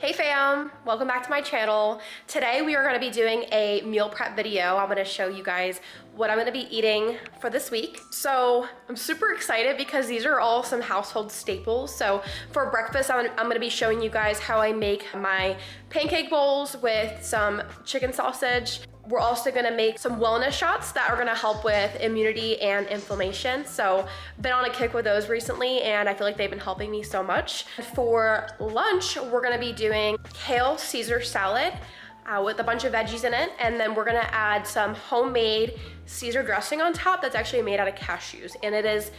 Hey fam, welcome back to my channel. Today we are going to be doing a meal prep video. I'm going to show you guys what I'm going to be eating for this week. So I'm super excited because these are all some household staples. So for breakfast, I'm going to be showing you guys how I make my pancake bowls with some chicken sausage. We're also gonna make some wellness shots that are gonna help with immunity and inflammation. So been on a kick with those recently and I feel like they've been helping me so much. For lunch, we're gonna be doing kale Caesar salad with a bunch of veggies in it. And then we're gonna add some homemade Caesar dressing on top that's actually made out of cashews. And it is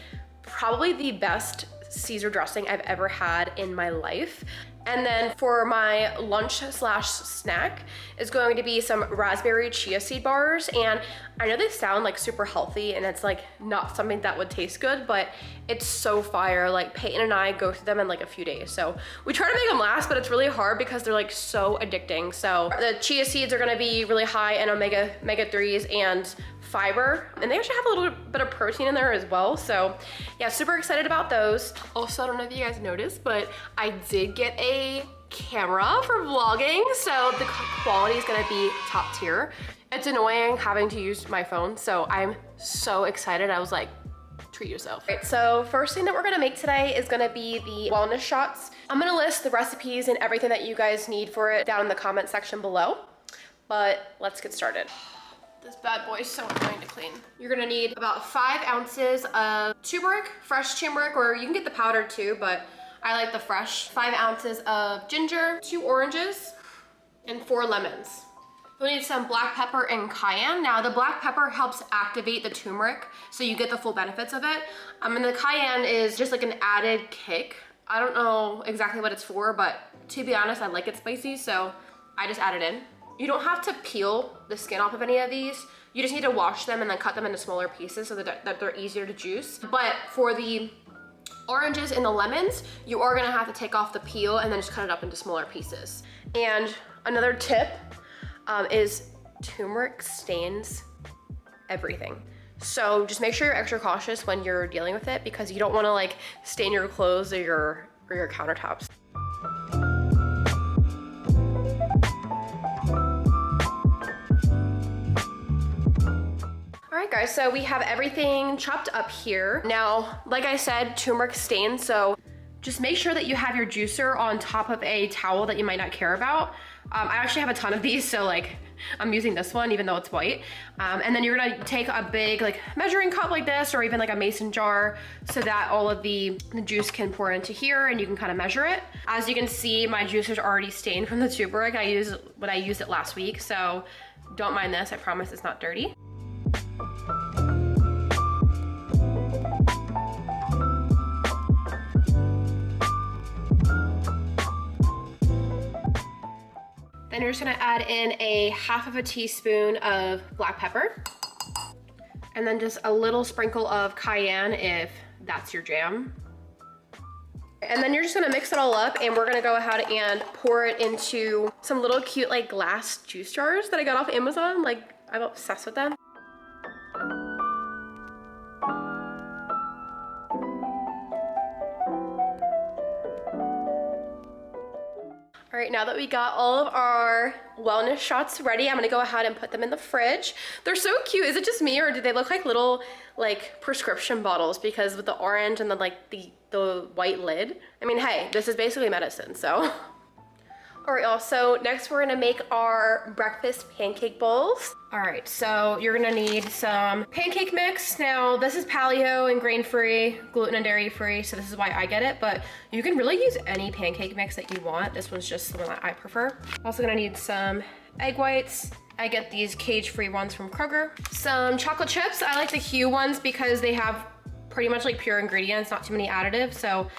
probably the best Caesar dressing I've ever had in my life. And then for my lunch slash snack is going to be some raspberry chia seed bars. And I know they sound like super healthy and it's like not something that would taste good, but it's so fire. Like Peyton and I go through them in like a few days. So we try to make them last, but it's really hard because they're like so addicting. So the chia seeds are gonna be really high in omega-3s and fiber, and they actually have a little bit of protein in there as well. So yeah, super excited about those. Also, I don't know if you guys noticed, but I did get a camera for vlogging, so the quality is gonna be top tier. It's annoying having to use my phone, so I'm so excited. I was like, treat yourself. All right, so first thing that we're gonna make today is gonna be the wellness shots. I'm gonna list the recipes and everything that you guys need for it down in the comment section below, but let's get started. This bad boy is so annoying to clean. You're gonna need about 5 ounces of turmeric, fresh turmeric, or you can get the powder too, but I like the fresh. 5 ounces of ginger, 2 oranges, and 4 lemons. You'll need some black pepper and cayenne. Now the black pepper helps activate the turmeric, so you get the full benefits of it. And the cayenne is just like an added kick. I don't know exactly what it's for, but to be honest, I like it spicy, so I just add it in. You don't have to peel the skin off of any of these. You just need to wash them and then cut them into smaller pieces so that they're easier to juice. But for the oranges and the lemons, you are gonna have to take off the peel and then just cut it up into smaller pieces. And another tip is turmeric stains everything. So just make sure you're extra cautious when you're dealing with it because you don't wanna like stain your clothes or your countertops. All right guys, so we have everything chopped up here. Now, like I said, turmeric stains, so just make sure that you have your juicer on top of a towel that you might not care about. I actually have a ton of these, so like I'm using this one even though it's white. And then you're gonna take a big like measuring cup like this or even like a mason jar so that all of the juice can pour into here and you can kind of measure it. As you can see, my juicer's already stained from the turmeric. I used it last week, so don't mind this, I promise it's not dirty. Then you're just gonna add in a half of a teaspoon of black pepper and then just a little sprinkle of cayenne if that's your jam. And then you're just gonna mix it all up and we're gonna go ahead and pour it into some little cute like glass juice jars that I got off Amazon. Like I'm obsessed with them. All right, now that we got all of our wellness shots ready, I'm gonna go ahead and put them in the fridge. They're so cute. Is it just me or do they look like little like prescription bottles because with the orange and then like the white lid? I mean, hey, this is basically medicine, so. All right, y'all, so next we're gonna make our breakfast pancake bowls. All right, so you're gonna need some pancake mix. Now, this is paleo and grain-free, gluten and dairy-free, so this is why I get it, but you can really use any pancake mix that you want. This one's just the one that I prefer. Also gonna need some egg whites. I get these cage-free ones from Kroger. Some chocolate chips. I like the Hue ones because they have pretty much like pure ingredients, not too many additives, so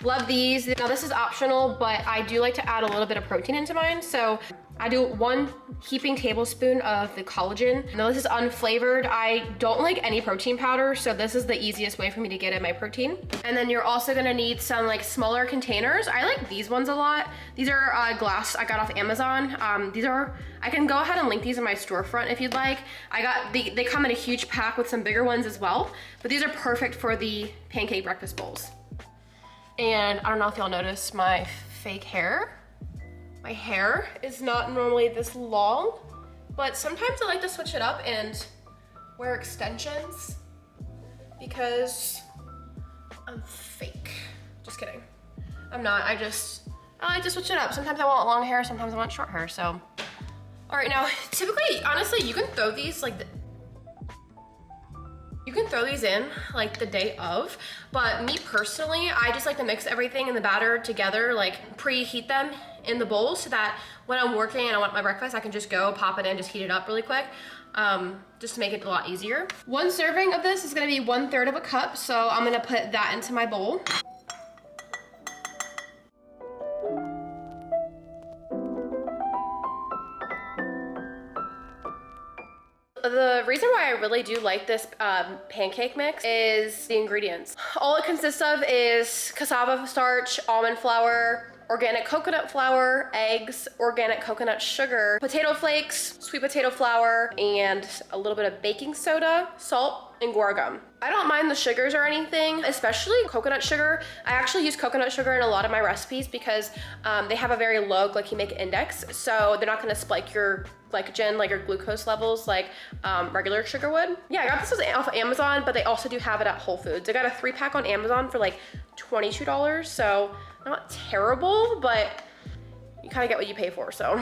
love these. Now this is optional, but I do like to add a little bit of protein into mine. So I do 1 heaping tablespoon of the collagen. Now this is unflavored. I don't like any protein powder, so this is the easiest way for me to get in my protein. And then you're also gonna need some like smaller containers. I like these ones a lot. These are glass I got off Amazon. I can go ahead and link these in my storefront if you'd like. They come in a huge pack with some bigger ones as well, but these are perfect for the pancake breakfast bowls. And I don't know if y'all noticed my fake hair. My hair is not normally this long, but sometimes I like to switch it up and wear extensions because I'm fake. Just kidding. I'm not, I like to switch it up. Sometimes I want long hair, sometimes I want short hair, so. All right, now, typically, honestly, you can throw these like, you can throw these in like the day of, but me personally, I just like to mix everything in the batter together, like preheat them in the bowl so that when I'm working and I want my breakfast, I can just go pop it in, just heat it up really quick, just to make it a lot easier. One serving of this is gonna be 1/3 of a cup, so I'm gonna put that into my bowl. The reason why I really do like this pancake mix is the ingredients. All it consists of is cassava starch, almond flour, organic coconut flour, eggs, organic coconut sugar, potato flakes, sweet potato flour, and a little bit of baking soda, salt, and guar gum. I don't mind the sugars or anything, especially coconut sugar. I actually use coconut sugar in a lot of my recipes because they have a very low glycemic index, so they're not gonna spike your glycogen, like your glucose levels, like regular sugar would. Yeah, I got this off of Amazon, but they also do have it at Whole Foods. I got a 3-pack on Amazon for like $22, so not terrible, but you kind of get what you pay for, so.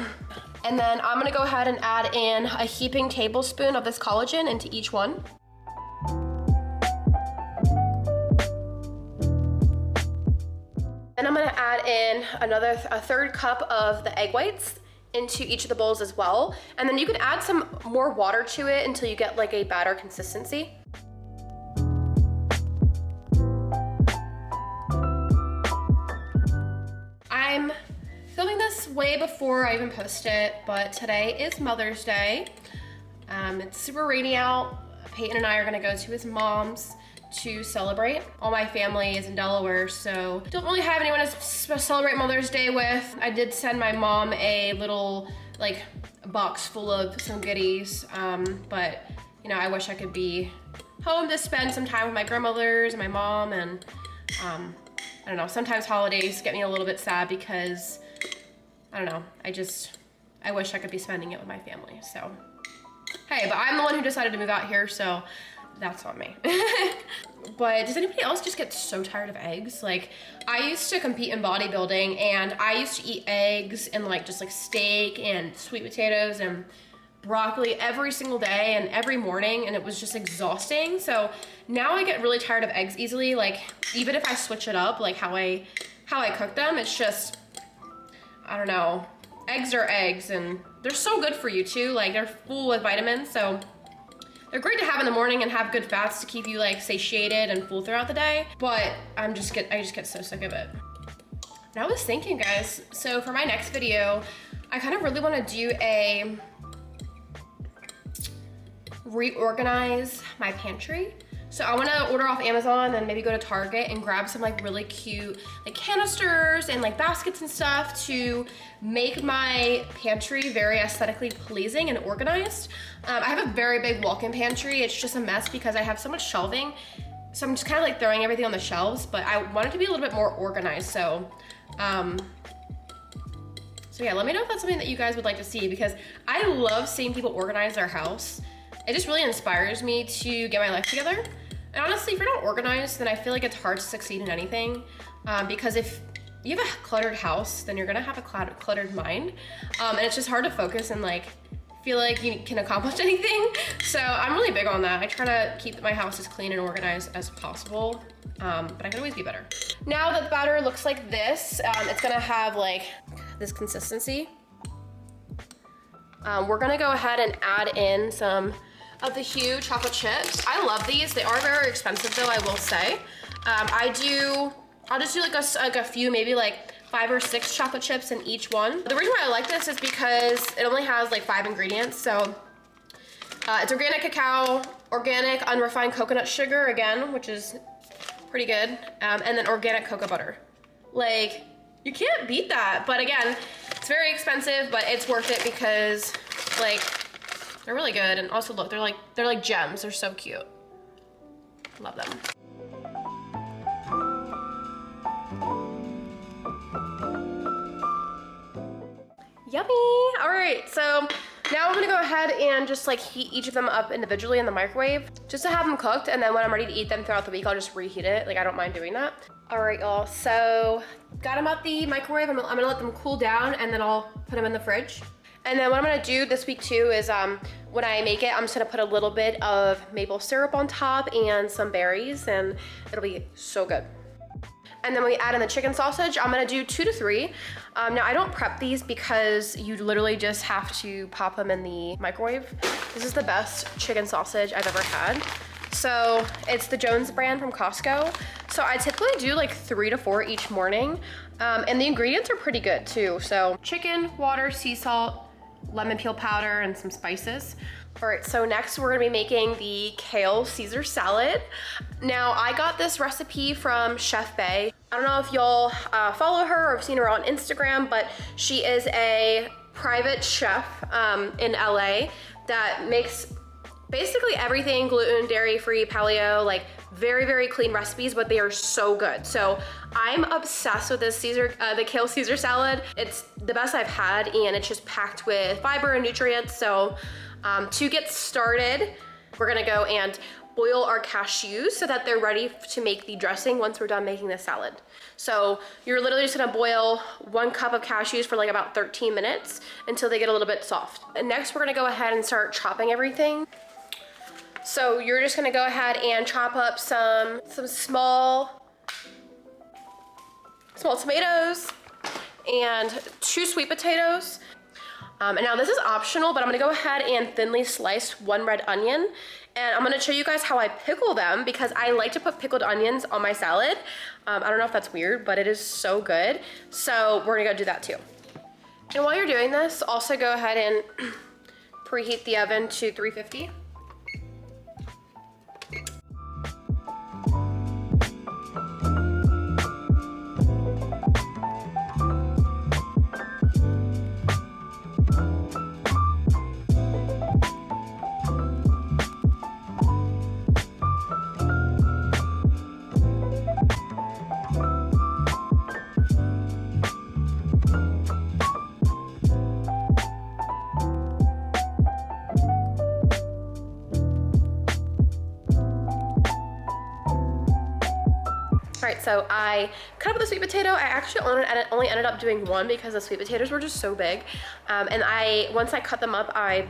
And then I'm gonna go ahead and add in a heaping tablespoon of this collagen into each one. And I'm gonna add in a 1/3 cup of the egg whites into each of the bowls as well. And then you can add some more water to it until you get like a batter consistency. I'm filming this way before I even post it, but today is Mother's Day. It's super rainy out. Peyton and I are gonna go to his mom's to celebrate. All my family is in Delaware, so don't really have anyone to celebrate Mother's Day with. I did send my mom a little like box full of some goodies, but you know, I wish I could be home to spend some time with my grandmothers and my mom, and I don't know, sometimes holidays get me a little bit sad because, I don't know, I wish I could be spending it with my family, so. Hey, but I'm the one who decided to move out here, so that's on me. But does anybody else just get so tired of eggs? Like, I used to compete in bodybuilding, and I used to eat eggs and like just like steak and sweet potatoes and broccoli every single day and every morning, and it was just exhausting. So now I get really tired of eggs easily. Like, even if I switch it up, like how I cook them, it's just, I don't know. Eggs are eggs, and they're so good for you too. Like, they're full with vitamins, so they're great to have in the morning and have good fats to keep you like satiated and full throughout the day. But I just get so sick of it. And I was thinking, guys, so for my next video, I kind of really want to do a reorganize my pantry. So I want to order off Amazon and maybe go to Target and grab some like really cute like canisters and like baskets and stuff to make my pantry very aesthetically pleasing and organized. I have a very big walk-in pantry. It's just a mess because I have so much shelving. So I'm just kind of like throwing everything on the shelves, but I want it to be a little bit more organized. So, yeah, let me know if that's something that you guys would like to see, because I love seeing people organize their house. It just really inspires me to get my life together. And honestly, if you're not organized, then I feel like it's hard to succeed in anything. Because if you have a cluttered house, then you're gonna have a cluttered mind. And it's just hard to focus and like feel like you can accomplish anything. So I'm really big on that. I try to keep my house as clean and organized as possible, but I can always be better. Now that the batter looks like this, it's gonna have like this consistency. We're gonna go ahead and add in some of the Hue chocolate chips. I love these. They are very expensive though, I will say. I'll just do like a few, maybe like 5 or 6 chocolate chips in each one. The reason why I like this is because it only has like 5 ingredients. So it's organic cacao, organic unrefined coconut sugar, again, which is pretty good, and then organic cocoa butter. Like, you can't beat that. But again, it's very expensive, but it's worth it because like they're really good. And also look, they're like gems. They're so cute. Love them. Yummy. All right, so now I'm gonna go ahead and just like heat each of them up individually in the microwave just to have them cooked, and then when I'm ready to eat them throughout the week, I'll just reheat it. Like, I don't mind doing that. All right, y'all, so got them out the microwave. I'm gonna let them cool down, and then I'll put them in the fridge. And then what I'm gonna do this week too is when I make it, I'm just gonna put a little bit of maple syrup on top and some berries, and it'll be so good. And then we add in the chicken sausage. I'm gonna do 2 to 3. Now I don't prep these because you literally just have to pop them in the microwave. This is the best chicken sausage I've ever had. So it's the Jones brand from Costco. So I typically do like 3 to 4 each morning. And the ingredients are pretty good too. So chicken, water, sea salt, lemon peel powder, and some spices. All right, so next we're gonna be making the kale Caesar salad. Now I got this recipe from Chef Bay. I don't know if y'all follow her or have seen her on Instagram, but she is a private chef in LA that makes basically everything gluten, dairy-free, paleo, like very, very clean recipes, but they are so good. So I'm obsessed with this the kale Caesar salad. It's the best I've had, and it's just packed with fiber and nutrients. So to get started, we're gonna go and boil our cashews so that they're ready to make the dressing once we're done making the salad. So you're literally just gonna boil 1 cup of cashews for like about 13 minutes until they get a little bit soft. And next we're gonna go ahead and start chopping everything. So you're just gonna go ahead and chop up some small tomatoes and 2 sweet potatoes. And now this is optional, but I'm gonna go ahead and thinly slice 1 red onion. And I'm gonna show you guys how I pickle them because I like to put pickled onions on my salad. I don't know if that's weird, but it is so good. So we're gonna go do that too. And while you're doing this, also go ahead and preheat the oven to 350. All right, so I cut up the sweet potato. I actually only ended up doing 1 because the sweet potatoes were just so big. And once I cut them up, I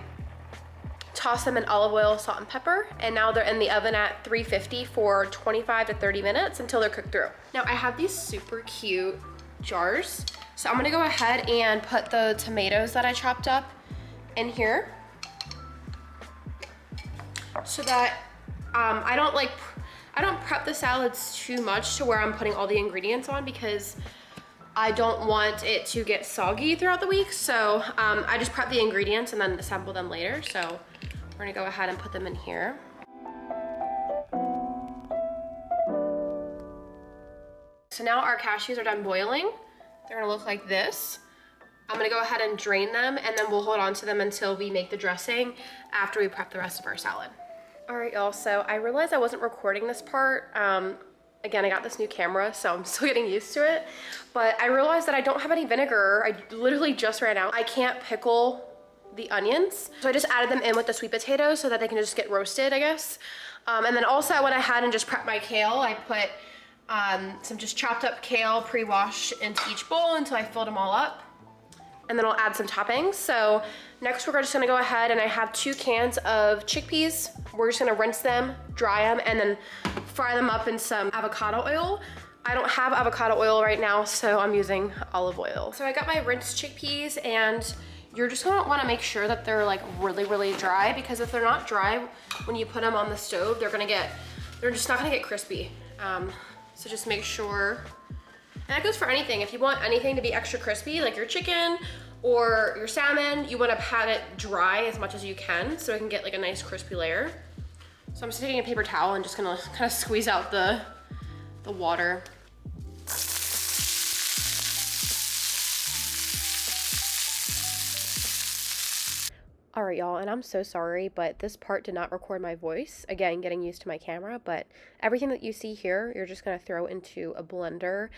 tossed them in olive oil, salt, and pepper. And now they're in the oven at 350 for 25 to 30 minutes until they're cooked through. Now I have these super cute jars. So I'm gonna go ahead and put the tomatoes that I chopped up in here so that I don't prep the salads too much to where I'm putting all the ingredients on because I don't want it to get soggy throughout the week. So I just prep the ingredients and then assemble them later. So we're gonna go ahead and put them in here. So now our cashews are done boiling. They're gonna look like this. I'm gonna go ahead and drain them, and then we'll hold on to them until we make the dressing after we prep the rest of our salad. All right, y'all, so I realized I wasn't recording this part. Again, I got this new camera, so I'm still getting used to it. But I realized that I don't have any vinegar. I literally just ran out. I can't pickle the onions. So I just added them in with the sweet potatoes so that they can just get roasted, I guess. And then also I went ahead and just prepped my kale. I put some just chopped up kale pre-washed into each bowl until I filled them all up. And then I'll add some toppings. So next we're just gonna go ahead, and I have 2 cans of chickpeas. We're just gonna rinse them, dry them, and then fry them up in some avocado oil. I don't have avocado oil right now, so I'm using olive oil. So I got my rinsed chickpeas, and you're just gonna wanna make sure that they're like really, really dry, because if they're not dry, when you put them on the stove, they're just not gonna get crispy. So just make sure. And that goes for anything. If you want anything to be extra crispy, like your chicken or your salmon, you want to pat it dry as much as you can so it can get like a nice crispy layer. So I'm just taking a paper towel and just gonna kind of squeeze out the water. All right, y'all, and I'm so sorry, but this part did not record my voice. Again, getting used to my camera, but everything that you see here, you're just gonna throw into a blender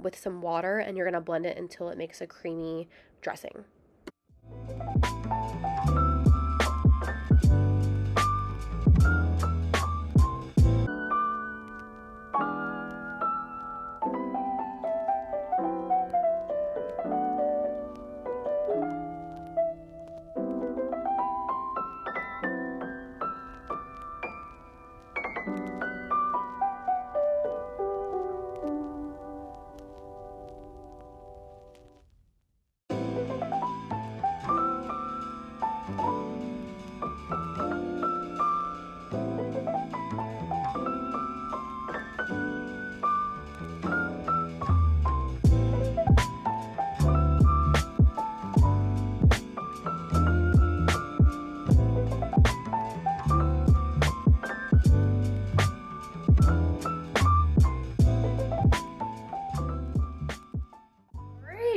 with some water, and you're gonna blend it until it makes a creamy dressing.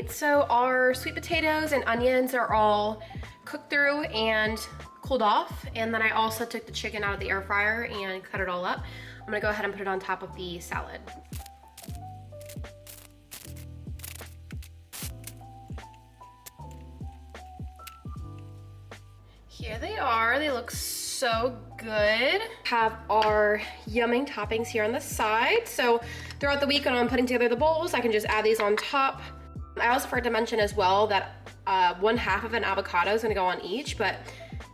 So our sweet potatoes and onions are all cooked through and cooled off. And then I also took the chicken out of the air fryer and cut it all up. I'm gonna go ahead and put it on top of the salad. Here they are, they look so good. Have our yumming toppings here on the side. So throughout the week when I'm putting together the bowls, I can just add these on top. I also forgot to mention as well that 1/2 of an avocado is gonna go on each, but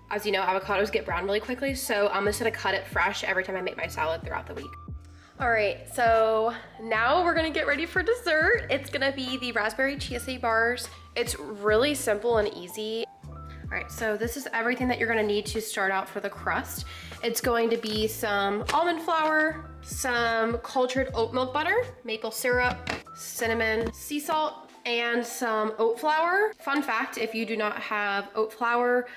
as you know, avocados get brown really quickly, so I'm just gonna cut it fresh every time I make my salad throughout the week. All right, so now we're gonna get ready for dessert. It's gonna be the raspberry chia seed bars. It's really simple and easy. All right, so this is everything that you're gonna need to start out for the crust. It's going to be some almond flour, some cultured oat milk butter, maple syrup, cinnamon, sea salt, and some oat flour. Fun fact, if you do not have oat flour,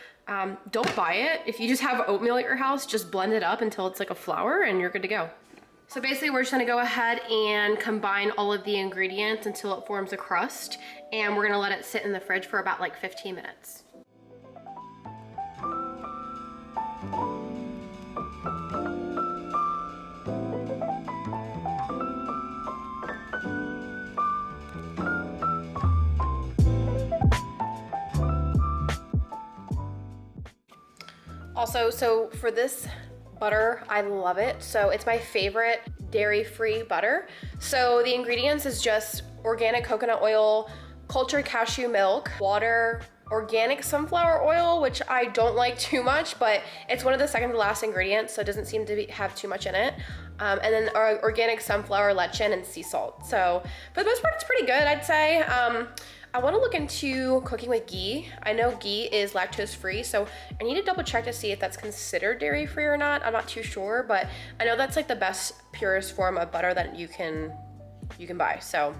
don't buy it. If you just have oatmeal at your house, just blend it up until it's like a flour and you're good to go. So basically we're just gonna go ahead and combine all of the ingredients until it forms a crust, and we're gonna let it sit in the fridge for about like 15 minutes. Also, so for this butter, I love it. So it's my favorite dairy-free butter. So the ingredients is just organic coconut oil, cultured cashew milk, water, organic sunflower oil, which I don't like too much, but it's one of the second to last ingredients, so it doesn't seem to have too much in it. And then organic sunflower lecithin and sea salt. So for the most part, it's pretty good, I'd say. I want to look into cooking with ghee. I know ghee is lactose free, so I need to double check to see if that's considered dairy free or not. I'm not too sure, but I know that's like the best, purest form of butter that you can buy. So.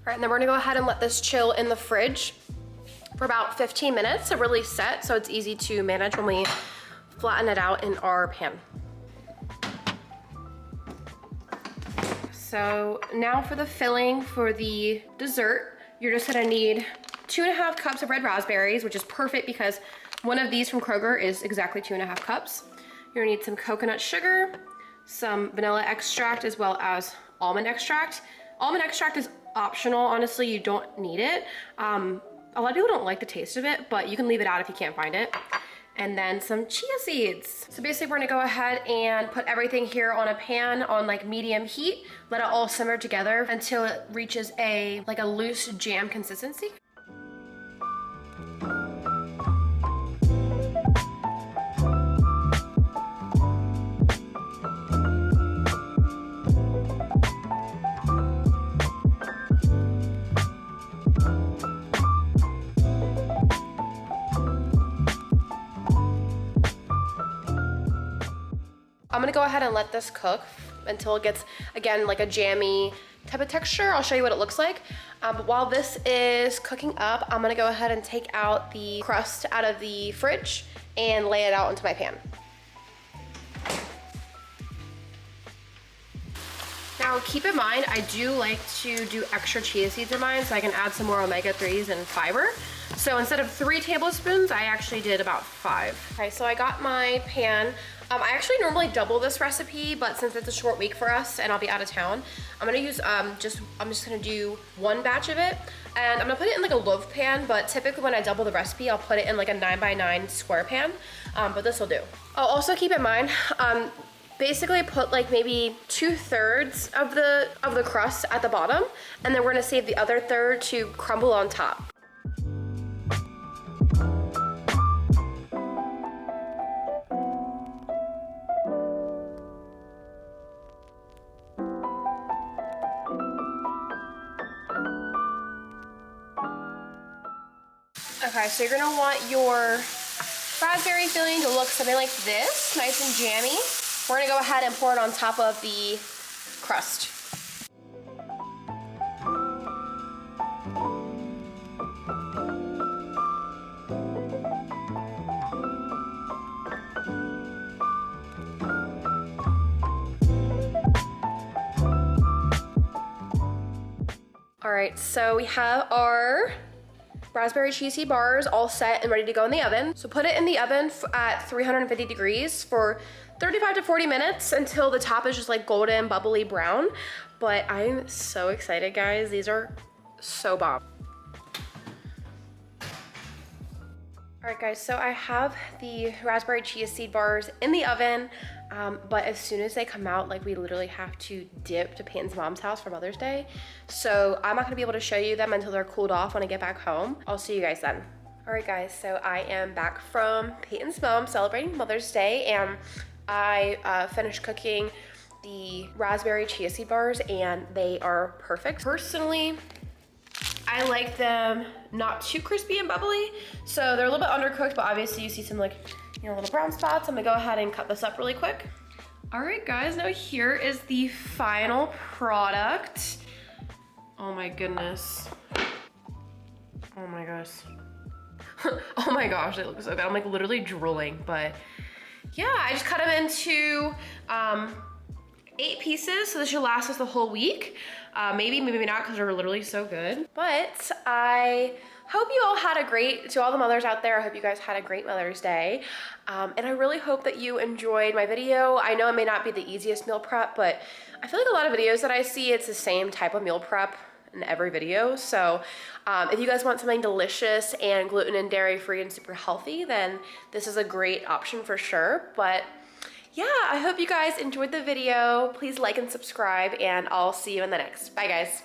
All right, and then we're gonna go ahead and let this chill in the fridge for about 15 minutes to really set, so it's easy to manage when we flatten it out in our pan. So now for the filling for the dessert, you're just gonna need 2.5 cups of red raspberries, which is perfect because one of these from Kroger is exactly 2.5 cups. You're gonna need some coconut sugar, some vanilla extract, as well as almond extract. Almond extract is optional, honestly, you don't need it. A lot of people don't like the taste of it, but you can leave it out if you can't find it. And then some chia seeds. So basically we're gonna go ahead and put everything here on a pan on like medium heat, let it all simmer together until it reaches like a loose jam consistency. I'm gonna go ahead and let this cook until it gets, again, like a jammy type of texture. I'll show you what it looks like. But while this is cooking up, I'm gonna go ahead and take out the crust out of the fridge and lay it out into my pan. Now keep in mind, I do like to do extra chia seeds in mine so I can add some more omega-3s and fiber. So instead of 3 tablespoons, I actually did about 5. Okay, so I got my pan. I actually normally double this recipe, but since it's a short week for us and I'll be out of town, I'm gonna use I'm just gonna do 1 batch of it, and I'm gonna put it in like a loaf pan. But typically when I double the recipe, I'll put it in like a 9x9 square pan. But this will do. I'll also keep in mind, basically put like maybe 2/3 of the crust at the bottom, and then we're gonna save the other third to crumble on top. Okay, so you're gonna want your raspberry filling to look something like this, nice and jammy. We're gonna go ahead and pour it on top of the crust. All right, so we have our raspberry cheesy bars all set and ready to go in the oven. So put it in the oven at 350 degrees for 35 to 40 minutes until the top is just like golden, bubbly brown. But I'm so excited, guys. These are so bomb. All right, guys, so I have the raspberry chia seed bars in the oven, but as soon as they come out, like we literally have to dip to Peyton's mom's house for Mother's Day. So I'm not gonna be able to show you them until they're cooled off when I get back home. I'll see you guys then. All right, guys, so I am back from Peyton's mom celebrating Mother's Day, and I finished cooking the raspberry chia seed bars, and they are perfect. Personally, I like them not too crispy and bubbly, so they're a little bit undercooked, but obviously you see some like, you know, little brown spots. I'm gonna go ahead and cut this up really quick. All right, guys, now here is the final product. Oh my goodness. Oh my gosh. Oh my gosh, it looks so good. I'm like literally drooling, but yeah, I just cut them into 8 pieces, so this should last us the whole week. Maybe not, because they're literally so good. But I hope you all had a great, to all the mothers out there, I hope you guys had a great Mother's Day. And I really hope that you enjoyed my video. I know it may not be the easiest meal prep, but I feel like a lot of videos that I see, it's the same type of meal prep in every video. So if you guys want something delicious and gluten and dairy free and super healthy, then this is a great option for sure. But yeah, I hope you guys enjoyed the video. Please like and subscribe, and I'll see you in the next. Bye, guys.